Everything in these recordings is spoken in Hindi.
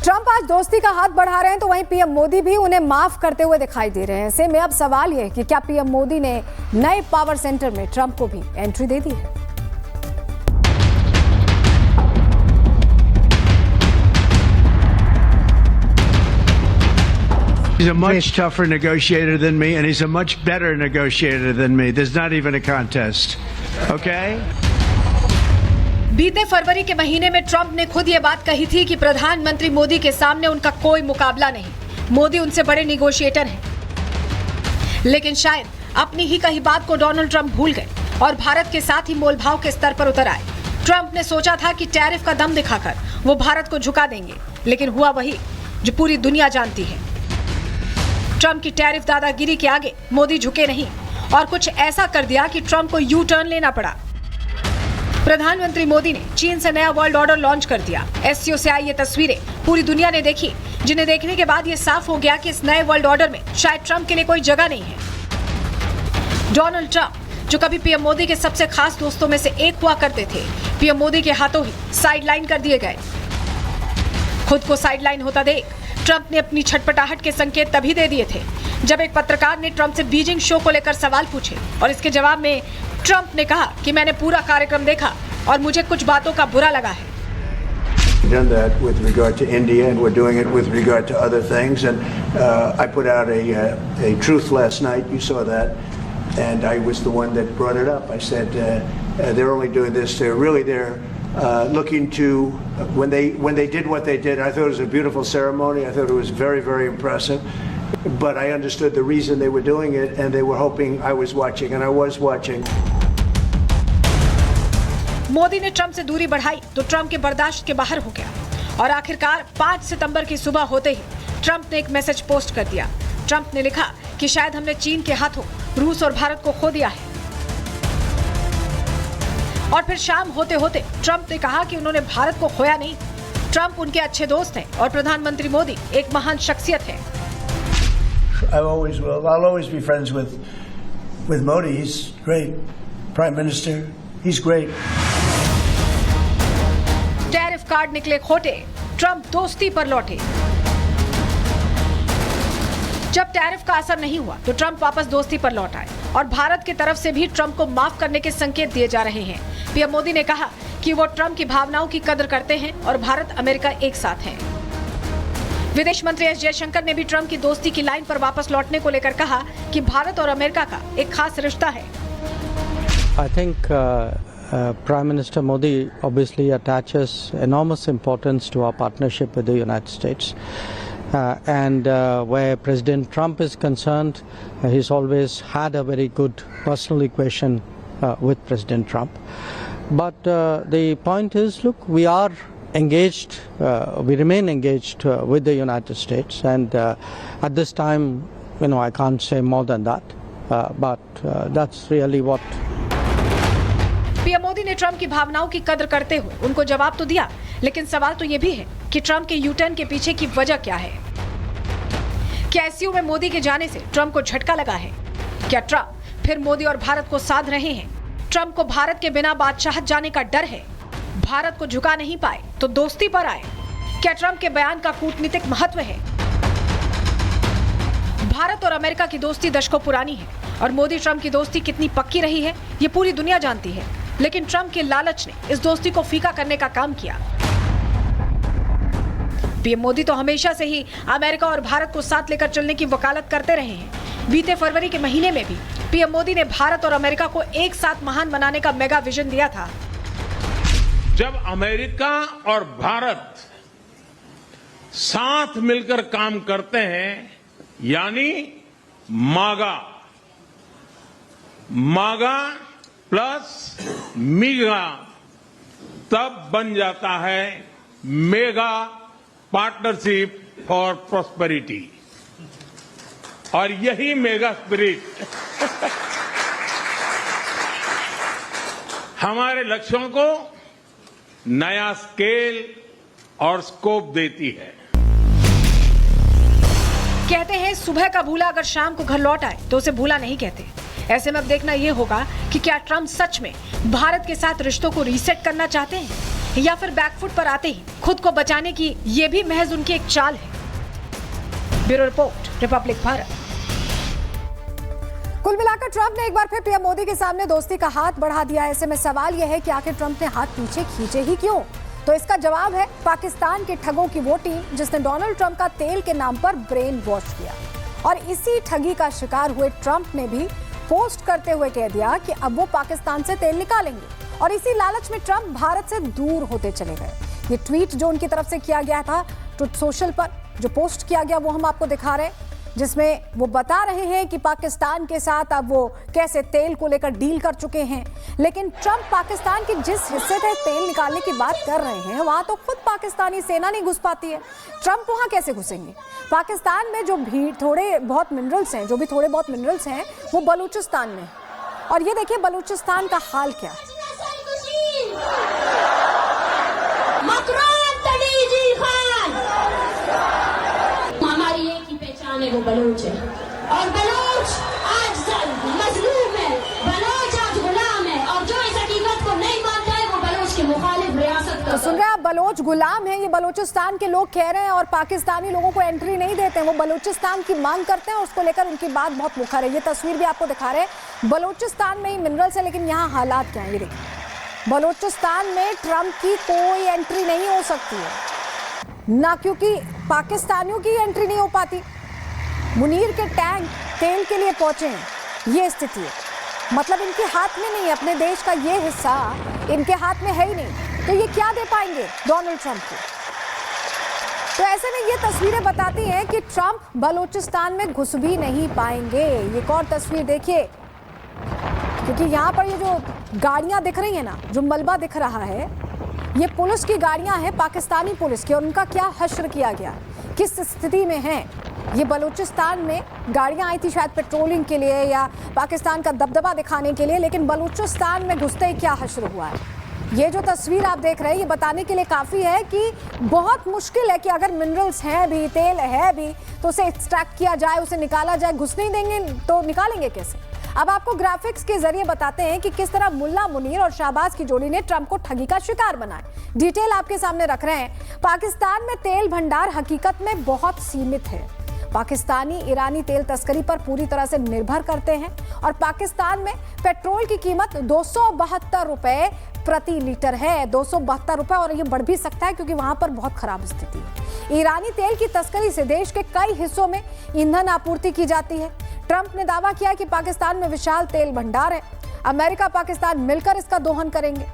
ट्रंप आज दोस्ती का हाथ बढ़ा रहे हैं तो वहीं पीएम मोदी भी उन्हें माफ करते हुए दिखाई दे रहे हैं। ऐसे में अब सवाल यह कि क्या पीएम मोदी ने नए पावर सेंटर में ट्रंप को भी एंट्री दे दी है। He's a much tougher negotiator than me, and he's a much better negotiator than me. There's not even a contest. Okay? बीते फरवरी के महीने में ट्रंप ने खुद ये बात कही थी कि प्रधानमंत्री मोदी के सामने उनका कोई मुकाबला नहीं, मोदी उनसे बड़े निगोशिएटर हैं। लेकिन शायद अपनी ही कही बात को डोनाल्ड ट्रंप भूल गए और भारत के साथ ही मोलभाव के स्तर पर उतर आए। ट्रंप ने सोचा था कि टैरिफ का दम दिखाकर वो भारत को झुका देंगे, लेकिन हुआ वही जो पूरी दुनिया जानती है। ट्रंप की टैरिफ दादागिरी के आगे मोदी झुके नहीं और कुछ ऐसा कर दिया कि ट्रंप को यू टर्न लेना पड़ा। प्रधानमंत्री मोदी ने चीन से नया वर्ल्ड ऑर्डर लॉन्च कर दिया। एससीओ से आई ये तस्वीरें पूरी दुनिया ने देखी, जिन्हें देखने के बाद ये साफ हो गया कि इस नए वर्ल्ड ऑर्डर में शायद ट्रंप के लिए कोई जगह नहीं है। डोनाल्ड ट्रंप, जो कभी पीएम मोदी के सबसे खास दोस्तों में से एक हुआ करते थे, पीएम मोदी के हाथों ही साइडलाइन कर दिए गए। खुद को साइडलाइन होता देख ट्रंप ने अपनी छटपटाहट के संकेत तभी दे दिए थे जब एक पत्रकार ने ट्रंप से बीजिंग शो को लेकर सवाल पूछे और इसके जवाब में ट्रंप ने कहा कि मैंने पूरा कार्यक्रम देखा और मुझे कुछ बातों का बुरा लगा है। Done that with regard to India, and we're doing it with regard to other things. And I put out a truth last night. You saw that, and I was the one that brought it up. I said they're only doing this. They're looking to when they did what they did. I thought it was a beautiful ceremony. I thought it was very, very impressive. But I understood the reason they were doing it, and they were hoping I was watching, and I was watching. Modi ने ट्रंप से दूरी बढ़ाई तो ट्रंप के बर्दाश्त के बाहर हो गया और आखिरकार 5 सितंबर की सुबह होते ही ट्रंप ने एक मैसेज पोस्ट कर दिया। ट्रंप ने लिखा कि शायद हमने चीन के हाथों रूस और भारत को खो दिया है। और फिर शाम होते होते ट्रंप ने कहा कि उन्होंने भारत को खोया नहीं, ट्रंप उनके अच्छे दोस्त हैं और प्रधानमंत्री मोदी एक महान शख्सियत है। I'll always be friends with Modi. He's great. Prime Minister. He's great. Tariff card निकले खोटे, ट्रंप दोस्ती पर लौटे। जब टैरिफ का असर नहीं हुआ तो ट्रंप वापस दोस्ती पर लौट आए और भारत की तरफ से भी ट्रंप को माफ करने के संकेत दिए जा रहे हैं। पीएम मोदी ने कहा कि वो ट्रंप की भावनाओं की कदर करते हैं और भारत अमेरिका एक साथ हैं। विदेश मंत्री एस जयशंकर ने भी ट्रंप की दोस्ती की लाइन पर वापस लौटने को लेकर कहा कि भारत और अमेरिका का एक खास रिश्ता है। I think Prime Minister Modi obviously attaches enormous importance to our partnership with the United States. And where President Trump is concerned, he's always had a very good personal equation with President Trump. But the point is, look, we are engaged, we remain engaged with the United States, and at this time, I can't say more than that, but that's really what. PM Modi ने ट्रंप की भावनाओं की कदर करते हुए उनको जवाब तो दिया, लेकिन सवाल तो ये भी है कि ट्रंप के यू टर्न के पीछे की वजह क्या है। क्या एससीओ में मोदी के जाने से ट्रंप को झटका लगा है? क्या ट्रंप फिर मोदी और भारत को साध रहे हैं? ट्रंप को भारत के बिना बादशाहत जाने का डर है? भारत को झुका नहीं पाए तो दोस्ती पर आए? क्या ट्रंप के बयान का कूटनीतिक महत्व है? भारत और अमेरिका की दोस्ती दशकों पुरानी है और मोदी ट्रंप की दोस्ती कितनी पक्की रही है ये पूरी दुनिया जानती है, लेकिन ट्रंप के लालच ने इस दोस्ती को फीका करने का काम किया। पीएम मोदी तो हमेशा से ही अमेरिका और भारत को साथ लेकर चलने की वकालत करते रहे हैं। बीते फरवरी के महीने में भी पीएम मोदी ने भारत और अमेरिका को एक साथ महान बनाने का मेगा विजन दिया था। जब अमेरिका और भारत साथ मिलकर काम करते हैं, यानी मागा प्लस मीगा, तब बन जाता है मेगा पार्टनरशिप फॉर प्रॉस्पेरिटी। और यही मेगा स्पिरिट हमारे लक्ष्यों को नया स्केल और स्कोप देती है। कहते हैं सुबह का भूला अगर शाम को घर लौट आए तो उसे भूला नहीं कहते। ऐसे में अब देखना यह होगा कि क्या ट्रंप सच में भारत के साथ रिश्तों को रीसेट करना चाहते हैं या फिर बैकफुट पर आते ही खुद को बचाने की ये भी महज उनकी एक चाल है? Bureau report, Republic Bharat. कुल मिलाकर ट्रंप ने एक बार फिर पीएम मोदी के सामने दोस्ती का हाथ बढ़ा दिया। ऐसे में सवाल यह है कि आखिर ट्रंप ने हाथ पीछे खींचे ही क्यों? तो इसका जवाब है पाकिस्तान के ठगों की वो टीम जिसने डोनाल्ड ट्रंप का तेल के नाम पर ब्रेन वॉश किया। और इसी ठगी का शिकार हुए ट्रंप ने भी पोस्ट करते हुए कह दिया कि अब वो पाकिस्तान से तेल निकालेंगे। और इसी लालच में ट्रंप भारत से दूर होते चले गए। ये ट्वीट जो उनकी तरफ से किया गया था ट्रुथ सोशल पर, जो पोस्ट किया गया वो हम आपको दिखा रहे हैं, जिसमें वो बता रहे हैं कि पाकिस्तान के साथ अब वो कैसे तेल को लेकर डील कर चुके हैं। लेकिन ट्रंप पाकिस्तान के जिस हिस्से से तेल निकालने की बात कर रहे हैं वहां तो खुद पाकिस्तानी सेना नहीं घुस पाती है। ट्रंप वहां कैसे घुसेंगे? पाकिस्तान में जो भी थोड़े बहुत मिनरल्स हैं वो बलूचिस्तान में। और ये देखिए बलूचिस्तान का हाल क्या है। हमारी एक ही पहचान है, वो बलूच है। और बलूच आज मजलूम है, बलूच आज गुलाम है। और जो इस हकीकत को नहीं मानता है वो बलूच के मुखालिफ रियासत का। तो सुन रहे हैं आप, बलोच गुलाम है, ये बलूचिस्तान के लोग कह रहे हैं और पाकिस्तानी लोगों को एंट्री नहीं देते हैं। वो बलूचिस्तान की मांग करते हैं और उसको लेकर उनकी बात बहुत मुखर है। ये तस्वीर भी आपको दिखा रहे हैं, बलूचिस्तान में ही मिनरल्स है, लेकिन यहाँ हालात क्या है ये देखिए। बलूचिस्तान में ट्रंप की कोई एंट्री नहीं हो सकती है, ना क्योंकि पाकिस्तानियों की एंट्री नहीं हो पाती। मुनीर के टैंक तेल के लिए पहुंचे हैं, ये स्थिति है। मतलब इनके हाथ में नहीं है, अपने देश का ये हिस्सा इनके हाथ में है ही नहीं, तो ये क्या दे पाएंगे डोनाल्ड ट्रंप को? तो ऐसे में ये तस्वीरें बताती हैं कि ट्रंप बलूचिस्तान में घुस भी नहीं पाएंगे। एक और तस्वीर देखिए, क्योंकि यहाँ पर ये जो गाड़ियां दिख रही है ना, जो मलबा दिख रहा है, ये पुलिस की गाड़ियां हैं, पाकिस्तानी पुलिस की। और उनका क्या हश्र किया गया, किस स्थिति में है? ये बलूचिस्तान में गाड़ियां आई थी शायद पेट्रोलिंग के लिए या पाकिस्तान का दबदबा दिखाने के लिए, लेकिन बलूचिस्तान में घुसते ही क्या हश्र हुआ है। ये जो तस्वीर आप देख रहे हैं ये बताने के लिए काफ़ी है कि बहुत मुश्किल है कि अगर मिनरल्स हैं भी, तेल है भी, तो उसे एक्सट्रैक्ट किया जाए, उसे निकाला जाए। घुस नहीं देंगे तो निकालेंगे कैसे? अब आपको ग्राफिक्स के जरिए बताते हैं कि किस तरह मुल्ला मुनीर और शाहबाज की जोड़ी ने ट्रंप को ठगी का शिकार बनाया। डिटेल आपके सामने रख रहे हैं। पाकिस्तान में तेल भंडार हकीकत में बहुत सीमित है। पाकिस्तानी ईरानी तेल तस्करी पर पूरी तरह से निर्भर करते हैं और पाकिस्तान में पेट्रोल की कीमत 272 रुपए प्रति लीटर है। 272 रुपए, और ये बढ़ भी सकता है क्योंकि वहां पर बहुत खराब स्थिति है। ईरानी तेल की तस्करी से देश के कई हिस्सों में ईंधन आपूर्ति की जाती है। ट्रंप ने दावा किया कि पाकिस्तान में विशाल तेल भंडार है, अमेरिका पाकिस्तान मिलकर इसका दोहन करेंगे।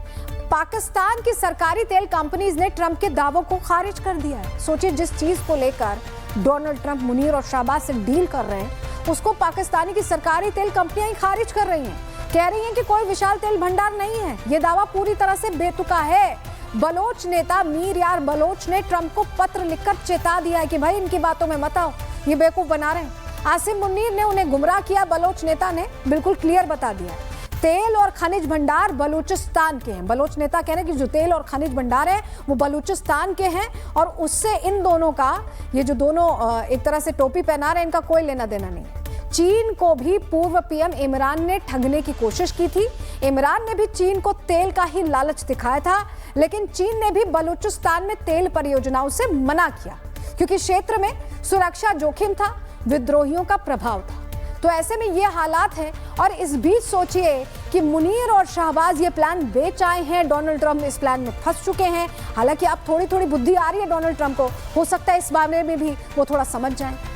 पाकिस्तान की सरकारी तेल कंपनीज ने ट्रंप के दावों को खारिज कर दिया है। सोचिए, जिस चीज को लेकर डोनाल्ड ट्रंप मुनीर और शाहबाज से डील कर रहे हैं उसको पाकिस्तानी की सरकारी तेल कंपनियां ही खारिज कर रही हैं। कह रही हैं कि कोई विशाल तेल भंडार नहीं है। ये दावा पूरी तरह से बेतुका है। बलोच नेता मीर यार बलोच ने ट्रंप को पत्र लिखकर चेता दिया है कि भाई इनकी बातों में मत आओ, ये बेवकूफ बना रहे हैं। आसिम मुनीर ने उन्हें गुमराह किया, बलोच नेता ने बिल्कुल क्लियर बता दिया तेल और खनिज भंडार बलूचिस्तान के हैं। बलोच नेता कह रहे हैं कि जो तेल और खनिज भंडार है वो बलूचिस्तान के हैं और उससे इन दोनों का, ये जो दोनों एक तरह से टोपी पहना रहे हैं, इनका कोई लेना देना नहीं है। चीन को भी पूर्व पीएम इमरान ने ठगने की कोशिश की थी। इमरान ने भी चीन को तेल का ही लालच दिखाया था, लेकिन चीन ने भी बलूचिस्तान में तेल परियोजनाओं से मना किया क्योंकि क्षेत्र में सुरक्षा जोखिम था, विद्रोहियों का प्रभाव था। तो ऐसे में ये हालात हैं। और इस बीच सोचिए कि मुनीर और शाहबाज ये प्लान बेच आए हैं, डोनाल्ड ट्रंप इस प्लान में फंस चुके हैं। हालांकि अब थोड़ी थोड़ी बुद्धि आ रही है डोनाल्ड ट्रंप को, हो सकता है इस मामले में भी वो थोड़ा समझ जाएं।